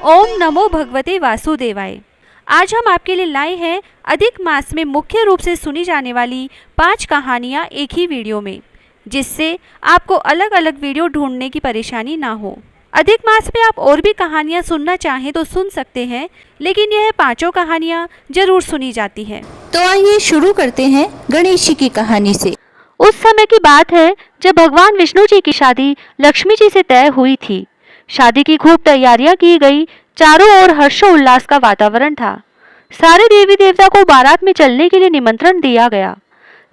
ओम नमो भगवते वासुदेवाय। आज हम आपके लिए लाए हैं अधिक मास में मुख्य रूप से सुनी जाने वाली 5 कहानियाँ एक ही वीडियो में, जिससे आपको अलग अलग वीडियो ढूंढने की परेशानी ना हो। अधिक मास में आप और भी कहानियाँ सुनना चाहें तो सुन सकते हैं, लेकिन यह 5 कहानियाँ जरूर सुनी जाती हैं। तो आइए शुरू करते हैं गणेश जी की कहानी से। उस समय की बात है जब भगवान विष्णु जी की शादी लक्ष्मी जी से तय हुई थी। शादी की खूब तैयारियां की गई। चारों ओर हर्षोल्लास का वातावरण था। सारे देवी देवता को बारात में चलने के लिए निमंत्रण दिया गया।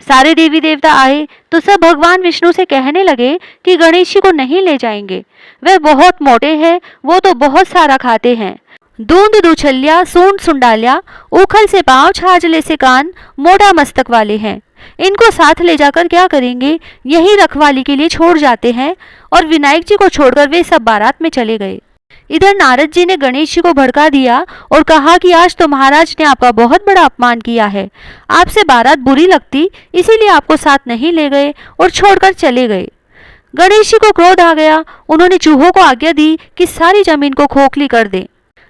सारे देवी देवता आए तो सब भगवान विष्णु से कहने लगे कि गणेश जी को नहीं ले जाएंगे, वे बहुत मोटे हैं, वो तो बहुत सारा खाते हैं। दूंद दुछलिया, सूंड सुंडालिया, उखल से पांव, छाजले से कान, मोटा मस्तक वाले हैं। इनको साथ ले जाकर क्या करेंगे, यही रखवाली के लिए छोड़ जाते हैं। और विनायक जी को छोड़कर वे सब बारात में चले गए। इधर नारद जी ने गणेश जी को भड़का दिया और कहा कि आज तो महाराज ने आपका बहुत बड़ा अपमान किया है। आपसे बारात बुरी लगती, इसीलिए आपको साथ नहीं ले गए और छोड़कर चले गए। गणेश जी को क्रोध आ गया। उन्होंने चूहों को आज्ञा दी कि सारी जमीन को खोखली कर दें।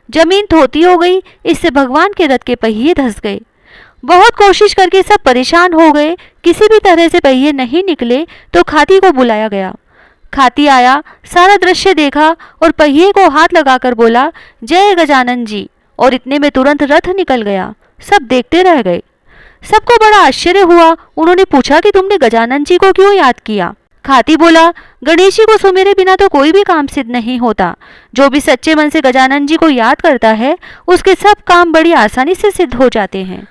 जमीन धोती हो गई। इससे भगवान के रथ के पहिए धंस गए। बहुत कोशिश करके सब परेशान हो गए। किसी भी तरह से पहिए नहीं निकले तो खाती को बुलाया गया। खाती आया, सारा दृश्य देखा और पहिए को हाथ लगाकर बोला, जय गजानन जी, और इतने में तुरंत रथ निकल गया। सब देखते रह गए। सबको बड़ा आश्चर्य हुआ। उन्होंने पूछा कि तुमने गजानन जी को क्यों याद किया। खाती बोला, गणेश जी को सुमेरे बिना तो कोई भी काम सिद्ध नहीं होता। जो भी सच्चे मन से गजानन जी को याद करता है, उसके सब काम बड़ी आसानी से सिद्ध हो जाते हैं।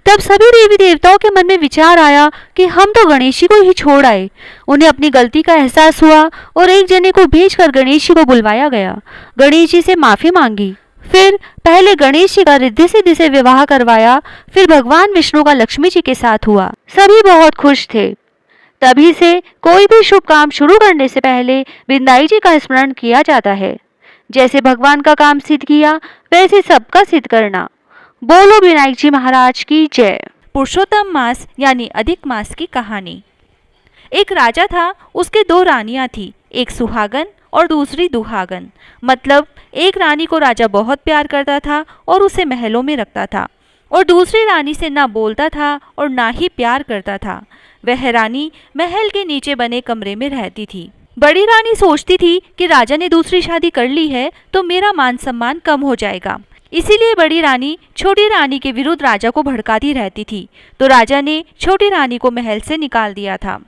तब सभी देवी देवताओं के मन में विचार आया कि हम तो गणेश जी को ही छोड़ आए। उन्हें अपनी गलती का एहसास हुआ और एक जने को भेजकर गणेश जी को बुलवाया गया। गणेश जी से माफी मांगी। फिर पहले गणेश जी का रिद्धि सिद्धि से विवाह करवाया। फिर भगवान विष्णु का लक्ष्मी जी के साथ हुआ। सभी बहुत खुश थे। तभी से कोई भी शुभ काम शुरू करने से पहले विनायक जी का स्मरण किया जाता है। जैसे भगवान का काम सिद्ध किया, वैसे सबका सिद्ध करना। बोलो विनायक जी महाराज की जय। पुरुषोत्तम मास यानी अधिक मास की कहानी। एक राजा था, उसके 2 रानियां थी, एक सुहागन और दूसरी दुहागन। मतलब एक रानी को राजा बहुत प्यार करता था और उसे महलों में रखता था, और दूसरी रानी से ना बोलता था और ना ही प्यार करता था। वह रानी महल के नीचे बने कमरे में रहती थी। बड़ी रानी सोचती थी कि राजा ने दूसरी शादी कर ली है तो मेरा मान सम्मान कम हो जाएगा। इसीलिए बड़ी रानी छोटी रानी के विरुद्ध राजा को भड़काती रहती थी। तो राजा ने छोटी रानी को महल से निकाल दिया था।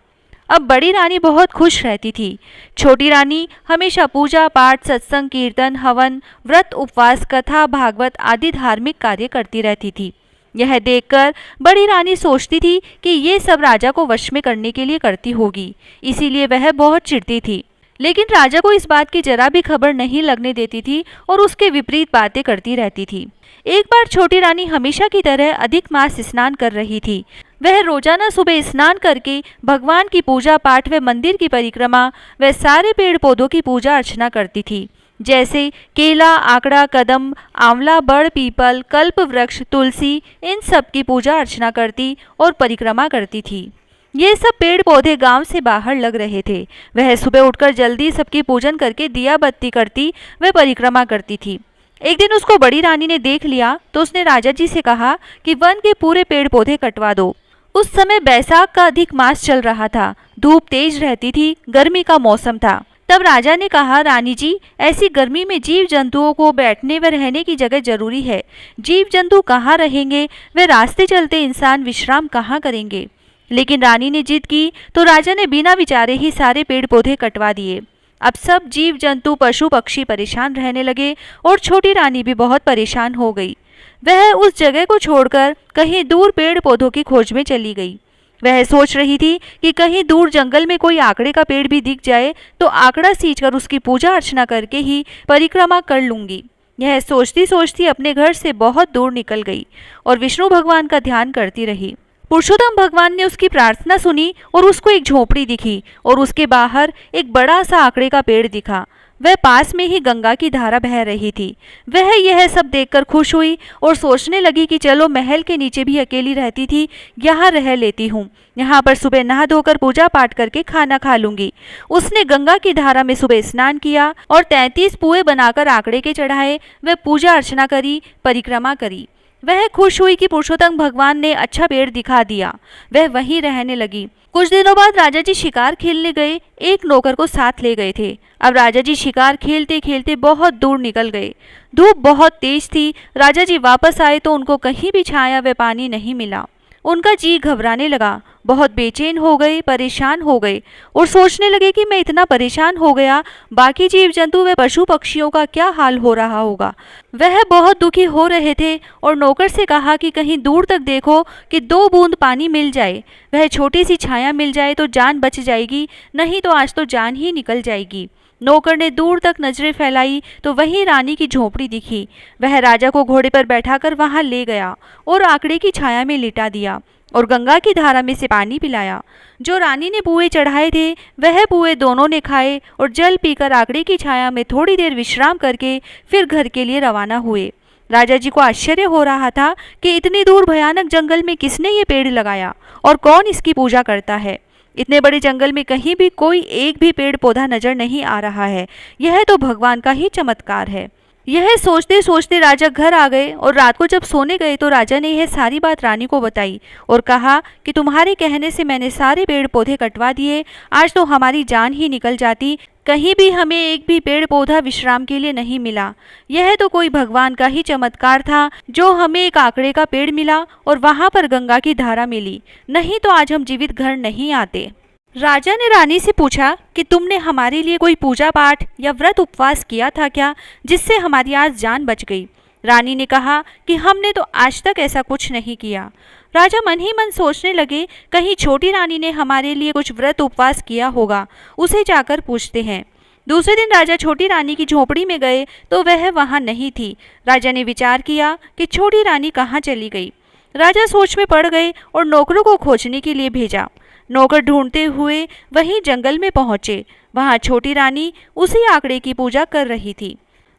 अब बड़ी रानी बहुत खुश रहती थी। छोटी रानी हमेशा पूजा पाठ, सत्संग, कीर्तन, हवन, व्रत, उपवास, कथा, भागवत आदि धार्मिक कार्य करती रहती थी। यह देखकर बड़ी रानी सोचती थी कि ये सब राजा को वश में करने के लिए करती होगी, इसीलिए वह बहुत चिढ़ती थी। लेकिन राजा को इस बात की जरा भी खबर नहीं लगने देती थी और उसके विपरीत बातें करती रहती थी। एक बार छोटी रानी हमेशा की तरह अधिक मास स्नान कर रही थी। वह रोजाना सुबह स्नान करके भगवान की पूजा पाठ व मंदिर की परिक्रमा व सारे पेड़ पौधों की पूजा अर्चना करती थी, जैसे केला, आकड़ा, कदम, आंवला, बड़, पीपल, कल्प वृक्ष, तुलसी, इन सब की पूजा अर्चना करती और परिक्रमा करती थी। ये सब पेड़ पौधे गांव से बाहर लग रहे थे। वह सुबह उठकर जल्दी सबकी पूजन करके दिया बत्ती करती व परिक्रमा करती थी। एक दिन उसको बड़ी रानी ने देख लिया तो उसने राजा जी से कहा कि वन के पूरे पेड़ पौधे कटवा दो। उस समय बैसाख का अधिक मास चल रहा था। धूप तेज रहती थी, गर्मी का मौसम था। तब राजा ने कहा, रानी जी, ऐसी गर्मी में जीव जंतुओं को बैठने व रहने की जगह जरूरी है। जीव जंतु कहाँ रहेंगे, वे रास्ते चलते इंसान विश्राम कहाँ करेंगे। लेकिन रानी ने जिद की तो राजा ने बिना विचारे ही सारे पेड़ पौधे कटवा दिए। अब सब जीव जंतु, पशु पक्षी परेशान रहने लगे और छोटी रानी भी बहुत परेशान हो गई। वह उस जगह को छोड़कर कहीं दूर पेड़ पौधों की खोज में चली गई। वह सोच रही थी कि कहीं दूर जंगल में कोई आकड़े का पेड़ भी दिख जाए तो आकड़ा सींचकर उसकी पूजा अर्चना करके ही परिक्रमा कर लूंगी। यह सोचती सोचती अपने घर से बहुत दूर निकल गई और विष्णु भगवान का ध्यान करती रही। पुरुषोत्तम भगवान ने उसकी प्रार्थना सुनी और उसको एक झोपड़ी दिखी और उसके बाहर एक बड़ा सा आकड़े का पेड़ दिखा। वह पास में ही गंगा की धारा बह रही थी। वह यह सब देखकर खुश हुई और सोचने लगी कि चलो महल के नीचे भी अकेली रहती थी, यहाँ रह लेती हूँ। यहाँ पर सुबह नहा धोकर पूजा पाठ करके खाना खा लूंगी। उसने गंगा की धारा में सुबह स्नान किया और 33 पुए बनाकर आंकड़े के चढ़ाए। वह पूजा अर्चना करी, परिक्रमा करी। वह खुश हुई कि पुरुषोत्तम भगवान ने अच्छा पेड़ दिखा दिया। वह वहीं रहने लगी। कुछ दिनों बाद राजा जी शिकार खेलने गए। एक नौकर को साथ ले गए थे। अब राजा जी शिकार खेलते खेलते बहुत दूर निकल गए। धूप बहुत तेज थी। राजा जी वापस आए तो उनको कहीं भी छाया व पानी नहीं मिला। उनका जी घबराने लगा, बहुत बेचैन हो गए, परेशान हो गए और सोचने लगे कि मैं इतना परेशान हो गया, बाकी जीव जंतु व पशु पक्षियों का क्या हाल हो रहा होगा। वह बहुत दुखी हो रहे थे और नौकर से कहा कि कहीं दूर तक देखो कि 2 बूंद पानी मिल जाए, वह छोटी सी छाया मिल जाए तो जान बच जाएगी, नहीं तो आज तो जान ही निकल जाएगी। नौकर ने दूर तक नजरें फैलाई तो वहीं रानी की झोपड़ी दिखी। वह राजा को घोड़े पर बैठाकर वहां ले गया और आंकड़े की छाया में लिटा दिया और गंगा की धारा में से पानी पिलाया। जो रानी ने पुए चढ़ाए थे वह पुए दोनों ने खाए और जल पीकर आंकड़े की छाया में थोड़ी देर विश्राम करके फिर घर के लिए रवाना हुए। राजा जी को आश्चर्य हो रहा था कि इतनी दूर भयानक जंगल में किसने ये पेड़ लगाया और कौन इसकी पूजा करता है। इतने बड़े जंगल में कहीं भी कोई एक भी पेड़ पौधा नजर नहीं आ रहा है। यह तो भगवान का ही चमत्कार है। यह सोचते सोचते राजा घर आ गए और रात को जब सोने गए तो राजा ने यह सारी बात रानी को बताई और कहा कि तुम्हारे कहने से मैंने सारे पेड़ पौधे कटवा दिए, आज तो हमारी जान ही निकल जाती, कहीं भी हमें एक भी पेड़ पौधा विश्राम के लिए नहीं मिला। यह तो कोई भगवान का ही चमत्कार था जो हमें एक आंकड़े का पेड़ मिला और वहां पर गंगा की धारा मिली, नहीं तो आज हम जीवित घर नहीं आते। राजा ने रानी से पूछा कि तुमने हमारे लिए कोई पूजा पाठ या व्रत उपवास किया था क्या, जिससे हमारी आज जान बच गई। रानी ने कहा कि हमने तो आज तक ऐसा कुछ नहीं किया। राजा मन ही मन सोचने लगे कहीं छोटी रानी ने हमारे लिए कुछ व्रत उपवास किया होगा, उसे जाकर पूछते हैं। दूसरे दिन राजा छोटी रानी की झोपड़ी में गए तो वह वहां नहीं थी। राजा ने विचार किया कि छोटी रानी कहाँ चली गई। राजा सोच में पड़ गए और नौकरों को खोजने के लिए भेजा। नौकर ढूंढते हुए वहीं जंगल में पहुंचे। वहां छोटी रानी उसी आंकड़े की पूजा कर रही थी।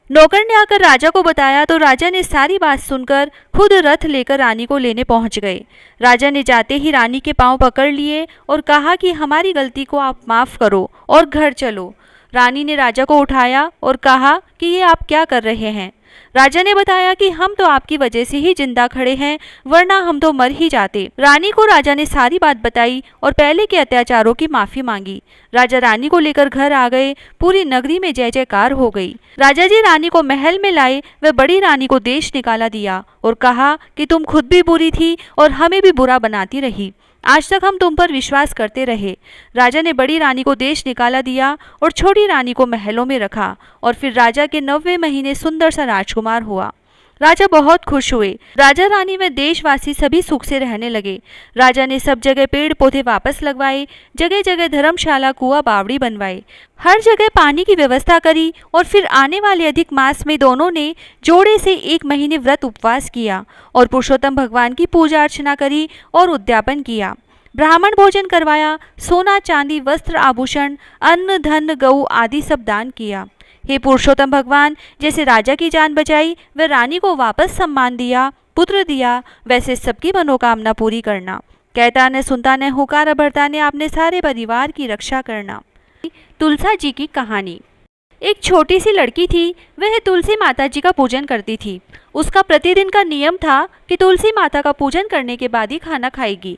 नौकर ने आकर राजा को बताया तो राजा ने सारी बात सुनकर खुद रथ लेकर रानी को लेने पहुंच गए। राजा ने जाते ही रानी के पांव पकड़ लिए और कहा कि हमारी गलती को आप माफ करो और घर चलो। रानी ने राजा को उठाया और कहा कि ये आप क्या कर रहे हैं। राजा ने बताया कि हम तो आपकी वजह से ही जिंदा खड़े हैं, वरना हम तो मर ही जाते। रानी को राजा ने सारी बात बताई और पहले के अत्याचारों की माफी मांगी। राजा रानी को लेकर घर आ गए। पूरी नगरी में जय जयकार हो गई। राजा जी रानी को महल में लाए व बड़ी रानी को देश निकाला दिया और कहा कि तुम खुद भी बुरी थी और हमें भी बुरा बनाती रही, आज तक हम तुम पर विश्वास करते रहे। राजा ने बड़ी रानी को देश निकाला दिया और छोटी रानी को महलों में रखा और फिर राजा के 9वें महीने सुंदर सा राजकुमार हुआ। राजा बहुत खुश हुए। राजा रानी व देशवासी सभी सुख से रहने लगे। राजा ने सब जगह पेड़ पौधे वापस लगवाए, जगह जगह धर्मशाला कुआं बावड़ी बनवाए, हर जगह पानी की व्यवस्था करी और फिर आने वाले अधिक मास में दोनों ने जोड़े से 1 महीने व्रत उपवास किया और पुरुषोत्तम भगवान की पूजा अर्चना करी और उद्यापन किया। ब्राह्मण भोजन करवाया, सोना चांदी वस्त्र आभूषण अन्न धन गऊ आदि सब दान किया। हे पुरुषोत्तम भगवान, जैसे राजा की जान बचाई व रानी को वापस सम्मान दिया, पुत्र दिया, वैसे सबकी मनोकामना पूरी करना। कहता न सुनता न हुकार भरता ने आपने सारे परिवार की रक्षा करना। तुलसा जी की कहानी। एक छोटी सी लड़की थी। वह तुलसी माता जी का पूजन करती थी। उसका प्रतिदिन का नियम था कि तुलसी माता का पूजन करने के बाद ही खाना खाएगी।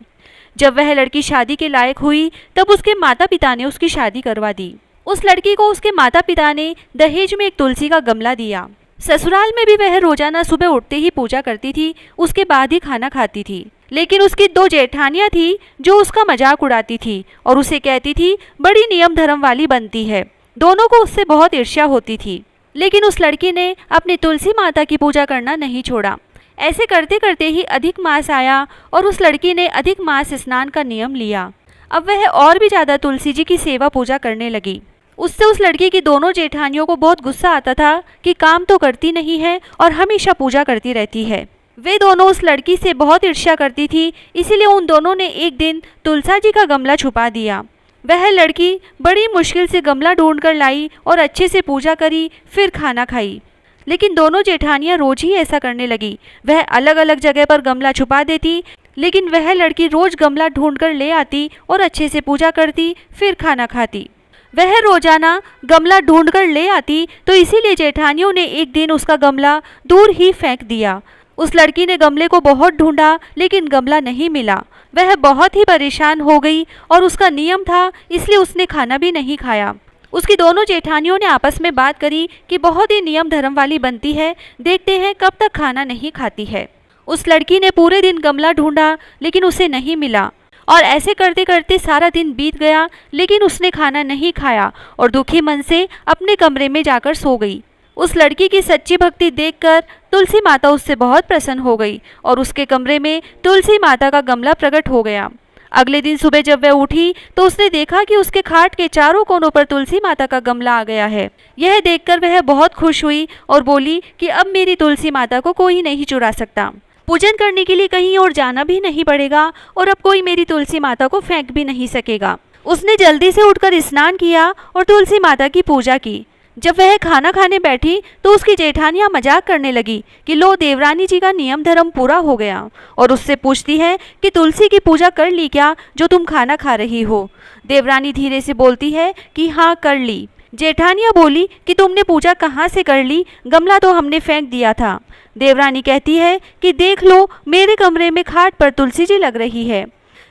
जब वह लड़की शादी के लायक हुई तब उसके माता पिता ने उसकी शादी करवा दी। उस लड़की को उसके माता पिता ने दहेज में एक तुलसी का गमला दिया। ससुराल में भी वह रोजाना सुबह उठते ही पूजा करती थी, उसके बाद ही खाना खाती थी। लेकिन उसकी 2 जेठानियां थी जो उसका मजाक उड़ाती थी और उसे कहती थी बड़ी नियम धर्म वाली बनती है। दोनों को उससे बहुत ईर्ष्या होती थी। लेकिन उस लड़की ने अपनी तुलसी माता की पूजा करना नहीं छोड़ा। ऐसे करते करते ही अधिक मास आया और उस लड़की ने अधिक मास स्नान का नियम लिया। अब वह और भी ज्यादा तुलसी जी की सेवा पूजा करने लगी। उससे उस लड़की की दोनों जेठानियों को बहुत गुस्सा आता था कि काम तो करती नहीं है और हमेशा पूजा करती रहती है। वे दोनों उस लड़की से बहुत ईर्ष्या करती थी, इसीलिए उन दोनों ने एक दिन तुलसा जी का गमला छुपा दिया। वह लड़की बड़ी मुश्किल से गमला ढूंढ कर लाई और अच्छे से पूजा करी, फिर खाना खाई। लेकिन दोनों जेठानियां रोज ही ऐसा करने लगी। वह अलग अलग जगह पर गमला छुपा देती, लेकिन वह लड़की रोज गमला ढूंढ कर ले आती और अच्छे से पूजा करती, फिर खाना खाती। वह रोजाना गमला ढूंढ कर ले आती, तो इसीलिए जेठानियों ने एक दिन उसका गमला दूर ही फेंक दिया। उस लड़की ने गमले को बहुत ढूंढा, लेकिन गमला नहीं मिला। वह बहुत ही परेशान हो गई और उसका नियम था, इसलिए उसने खाना भी नहीं खाया। उसकी दोनों जेठानियों ने आपस में बात करी कि बहुत ही नियम धर्म वाली बनती है, देखते हैं कब तक खाना नहीं खाती है। उस लड़की ने पूरे दिन गमला ढूंढा, लेकिन उसे नहीं मिला और ऐसे करते करते सारा दिन बीत गया, लेकिन उसने खाना नहीं खाया और दुखी मन से अपने कमरे में जाकर सो गई। उस लड़की की सच्ची भक्ति देखकर तुलसी माता उससे बहुत प्रसन्न हो गई और उसके कमरे में तुलसी माता का गमला प्रकट हो गया। अगले दिन सुबह जब वह उठी तो उसने देखा कि उसके खाट के चारों कोनों पर तुलसी माता का गमला आ गया है। यह देखकर वह बहुत खुश हुई और बोली कि अब मेरी तुलसी माता को कोई नहीं चुरा सकता। पूजन करने के लिए कहीं और जाना भी नहीं पड़ेगा और अब कोई मेरी तुलसी माता को फेंक भी नहीं सकेगा। उसने जल्दी से उठकर स्नान किया और तुलसी माता की पूजा की। जब वह खाना खाने बैठी तो उसकी जेठानियां मजाक करने लगी कि लो देवरानी जी का नियम धर्म पूरा हो गया, और उससे पूछती है कि तुलसी की पूजा कर ली क्या जो तुम खाना खा रही हो। देवरानी धीरे से बोलती है कि हाँ कर ली। जेठानियां बोली कि तुमने पूजा कहाँ से कर ली, गमला तो हमने फेंक दिया था। देवरानी कहती है कि देख लो मेरे कमरे में खाट पर तुलसी जी लग रही है।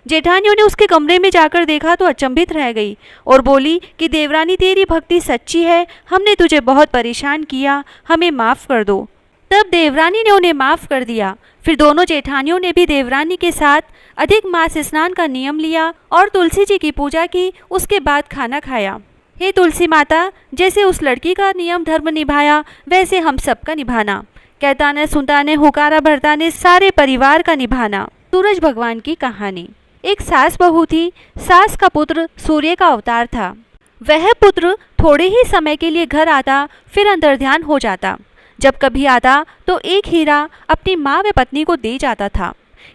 जेठानियों ने उसके कमरे में जाकर देखा तो अचंभित रह गई और बोली कि देवरानी तेरी भक्ति सच्ची है, हमने तुझे बहुत परेशान किया, हमें माफ़ कर दो। तब देवरानी ने उन्हें माफ़ कर दिया। फिर दोनों जेठानियों ने भी देवरानी के साथ अधिक मास स्नान का नियम लिया और तुलसी जी की पूजा की, उसके बाद खाना खाया। हे तुलसी माता, जैसे उस लड़की का नियम धर्म निभाया वैसे हम सबका निभाना। कहता ने सुनता ने हुकारा भरता ने सारे परिवार का निभाना। सूरज भगवान की कहानी। एक सास बहू थी। सास का पुत्र सूर्य का अवतार था। वह पुत्र थोड़े ही समय के लिए घर आता, फिर अंतर्ध्यान हो जाता। जब कभी आता तो एक हीरा अपनी माँ व पत्नी को दे जाता था।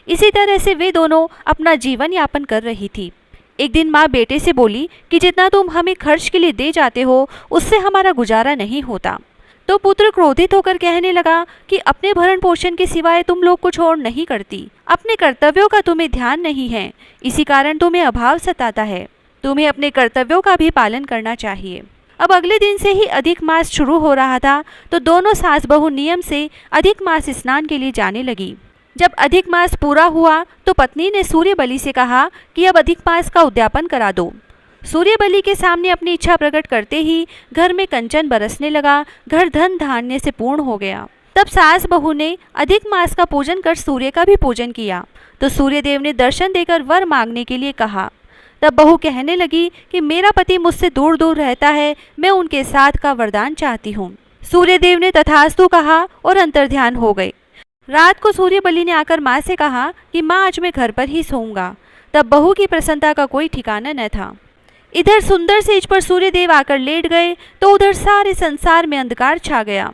इसी तरह से वे दोनों अपना जीवन यापन कर रही थी। एक दिन माँ बेटे से बोली कि जितना तुम हमें खर्च के लिए दे जाते हो उससे हमारा गुजारा नहीं होता। तो पुत्र क्रोधित होकर कहने लगा कि अपने भरण पोषण के सिवाय तुम लोग कुछ और नहीं करती, अपने कर्तव्यों का तुम्हें ध्यान नहीं है, इसी कारण तुम्हें अभाव सताता है। तुम्हें अपने कर्तव्यों का भी पालन करना चाहिए। अब अगले दिन से ही अधिक मास शुरू हो रहा था, तो दोनों सास बहू नियम से अधिक मास स्नान के लिए जाने लगी। जब अधिक मास पूरा हुआ तो पत्नी ने सूर्य बलि से कहा कि अब अधिक मास का उद्यापन करा दो। सूर्य बलि के सामने अपनी इच्छा प्रकट करते ही घर में कंचन बरसने लगा, घर धन धान्य से पूर्ण हो गया। तब सास बहू ने अधिक मास का पूजन कर सूर्य का भी पूजन किया, तो सूर्य देव ने दर्शन देकर वर मांगने के लिए कहा। तब बहू कहने लगी कि मेरा पति मुझसे दूर दूर रहता है, मैं उनके साथ का वरदान चाहती हूँ। सूर्य देव ने तथास्तु कहा और अंतर्ध्यान हो गए। रात को सूर्य बलि ने आकर माँ से कहा कि माँ आज मैं घर पर ही सोऊंगा। तब बहू की प्रसन्नता का कोई ठिकाना न था। इधर सुंदर सेज पर सूर्य देव आकर लेट गए तो उधर सारे संसार में अंधकार छा गया।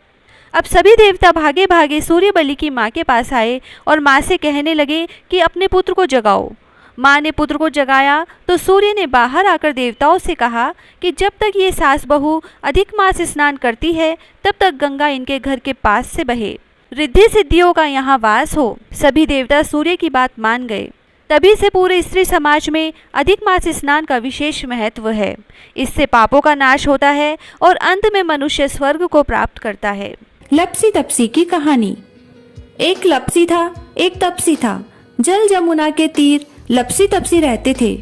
अब सभी देवता भागे भागे सूर्य बलि की माँ के पास आए और माँ से कहने लगे कि अपने पुत्र को जगाओ। माँ ने पुत्र को जगाया तो सूर्य ने बाहर आकर देवताओं से कहा कि जब तक ये सास बहू अधिक मास स्नान करती है तब तक गंगा इनके घर के पास से बहे, रिद्धि सिद्धियों का यहाँ वास हो। सभी देवता सूर्य की बात मान गए। तभी से पूरे स्त्री समाज में अधिक मास स्नान का विशेष महत्व है। इससे पापों का नाश होता है और अंत में मनुष्य स्वर्ग को प्राप्त करता है। लपसी तपसी की कहानी। एक लपसी था, एक तपसी था। जल जमुना के तीर लपसी तपसी रहते थे।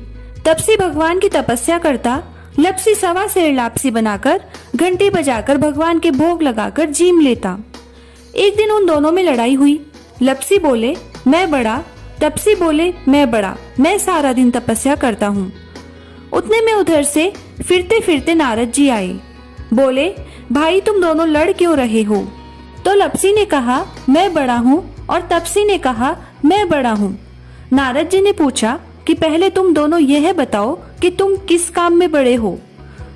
तपसी भगवान की तपस्या करता, लपसी सवा सेर लापसी बनाकर घंटी बजाकर भगवान के भोग लगाकर जीम लेता। एक दिन उन दोनों में लड़ाई हुई। लपसी बोले मैं बड़ा, तपसी बोले मैं बड़ा, मैं सारा दिन तपस्या करता हूँ। उतने में उधर से फिरते फिरते नारद जी आए। बोले भाई तुम दोनों लड़ क्यों रहे हो? तो लपसी ने कहा मैं बड़ा हूँ और तपसी ने कहा मैं बड़ा हूँ। नारद जी ने पूछा कि पहले तुम दोनों यह बताओ कि तुम किस काम में बड़े हो।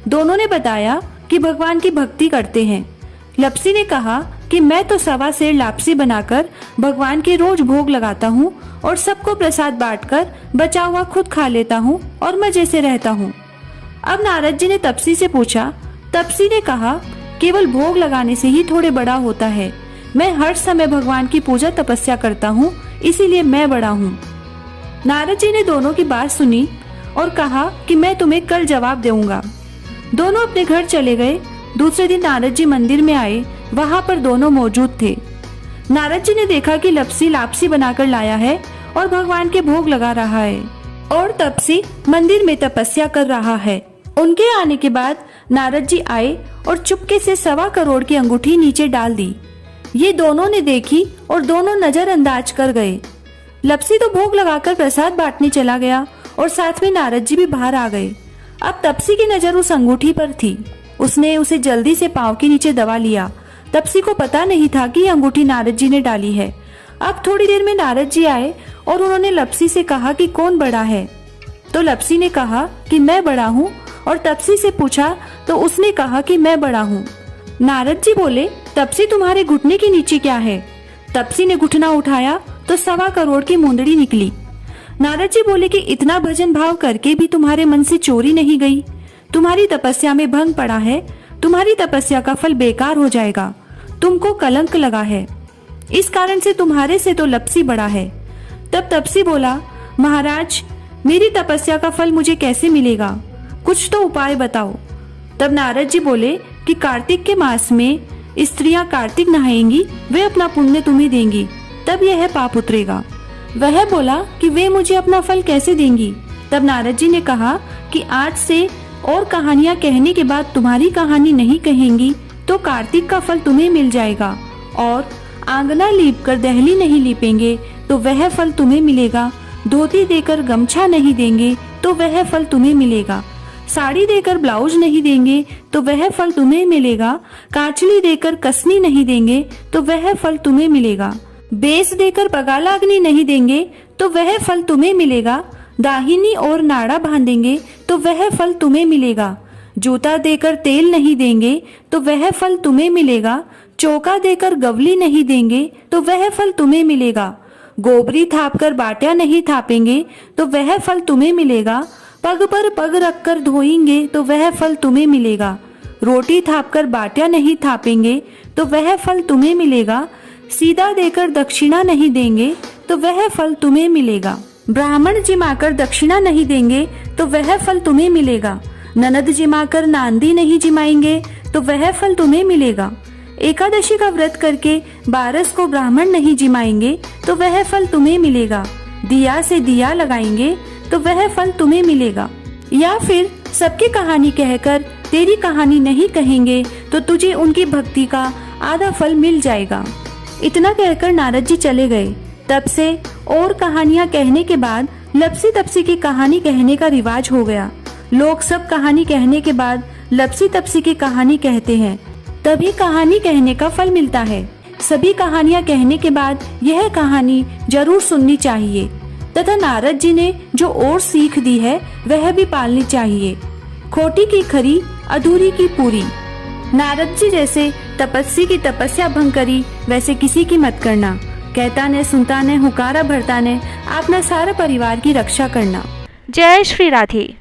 दोनों ने बताया कि भगवान की भक्ति करते हैं। लपसी ने कहा कि मैं तो सवा सेर लापसी बनाकर भगवान के रोज भोग लगाता हूँ और सबको प्रसाद बांटकर बचा हुआ खुद खा लेता हूँ और मजे से रहता हूँ। अब नारद जी ने तपसी से पूछा। तपसी ने कहा, केवल भोग लगाने से ही थोड़े बड़ा होता है। मैं हर समय भगवान की पूजा तपस्या करता हूँ, इसीलिए मैं बड़ा हूँ। नारद जी ने दोनों की बात सुनी और कहा कि मैं तुम्हें कल जवाब दूंगा। दोनों अपने घर चले गए। दूसरे दिन नारद जी मंदिर में आए। वहां पर दोनों मौजूद थे। नारद जी ने देखा कि लपसी लापसी बनाकर लाया है और भगवान के भोग लगा रहा है और तपसी मंदिर में तपस्या कर रहा है। उनके आने के बाद नारद जी आए और चुपके से 1.25 करोड़ की अंगूठी नीचे डाल दी। ये दोनों ने देखी और दोनों नजरअंदाज कर गए। लपसी तो भोग लगाकर प्रसाद बांटने चला गया और साथ में नारद जी भी बाहर आ गए। अब तपसी की नजर उस अंगूठी पर थी। उसने उसे जल्दी से पांव के नीचे दबा लिया। तपसी को पता नहीं था कि अंगूठी नारद जी ने डाली है। अब थोड़ी देर में नारद जी आए और उन्होंने लपसी से कहा कि कौन बड़ा है। तो लपसी ने कहा कि मैं बड़ा हूँ और तपसी से पूछा तो उसने कहा कि मैं बड़ा हूँ। नारद जी बोले, तपसी तुम्हारे घुटने के नीचे क्या है? तपसी ने घुटना उठाया तो 1.25 करोड़ की मुंदड़ी निकली। नारद जी बोले कि इतना भजन भाव करके भी तुम्हारे मन से चोरी नहीं गई। तुम्हारी तपस्या में भंग पड़ा है। तुम्हारी तपस्या का फल बेकार हो जाएगा। तुमको कलंक लगा है। इस कारण से तुम्हारे से तो लपसी बड़ा है। तब तपसी बोला, महाराज, मेरी तपस्या का फल मुझे कैसे मिलेगा? कुछ तो उपाय बताओ। तब नारद जी बोले कि कार्तिक के मास में स्त्रियां कार्तिक नहाएंगी, वे अपना पुण्य तुम्हें देंगी, तब यह पाप उतरेगा। वह बोला कि वे मुझे अपना फल कैसे देंगी? तब नारद जी ने कहा कि आज से और कहानियां कहने के बाद तुम्हारी कहानी नहीं कहेंगी तो कार्तिक का फल तुम्हें मिल जाएगा, और आंगना लीप कर दहली नहीं लीपेंगे तो वह फल तुम्हें मिलेगा। धोती देकर गमछा नहीं देंगे तो वह फल तुम्हें मिलेगा। साड़ी देकर ब्लाउज नहीं देंगे तो वह फल तुम्हें मिलेगा। कांचली देकर कसनी नहीं देंगे तो वह फल तुम्हें मिलेगा। बेस देकर पगालाग्नि नहीं देंगे तो वह फल तुम्हें मिलेगा। दाहिनी और नाड़ा बांधेंगे तो वह फल तुम्हें मिलेगा। जूता देकर तेल नहीं देंगे तो वह फल तुम्हें मिलेगा। चौका देकर गवली नहीं देंगे तो वह फल तुम्हें मिलेगा। गोबरी थाप कर बाटिया नहीं थापेंगे तो वह फल तुम्हें मिलेगा। पग पर पग रखकर धोएंगे तो वह फल तुम्हें मिलेगा। रोटी थाप कर बाटिया नहीं थापेंगे तो वह फल तुम्हें मिलेगा। सीधा देकर दक्षिणा नहीं देंगे तो वह फल तुम्हें मिलेगा। ब्राह्मण जिमाकर दक्षिणा नहीं देंगे तो वह फल तुम्हें मिलेगा। ननद जिमाकर नांदी नहीं जिमाएंगे तो वह फल तुम्हें मिलेगा। एकादशी का व्रत करके 12 को ब्राह्मण नहीं जिमाएंगे तो वह फल तुम्हें मिलेगा। दिया से दिया लगाएंगे तो वह फल तुम्हें मिलेगा। या फिर सबकी कहानी कहकर तेरी कहानी नहीं कहेंगे तो तुझे उनकी भक्ति का आधा फल मिल जाएगा। इतना कहकर नारद जी चले गए। तब से और कहानियां कहने के बाद लपसी तपसी की कहानी कहने का रिवाज हो गया। लोग सब कहानी कहने के बाद लपसी तपसी की कहानी कहते हैं, तभी कहानी कहने का फल मिलता है। सभी कहानियां कहने के बाद यह कहानी जरूर सुननी चाहिए तथा नारद जी ने जो और सीख दी है वह भी पालनी चाहिए। खोटी की खरी, अधूरी की पूरी। नारद जी जैसे तपस्वी की तपस्या भंग करी वैसे किसी की मत करना। कहता ने सुनता ने हुकारा भरता ने अपना सारा परिवार की रक्षा करना। जय श्री राधे।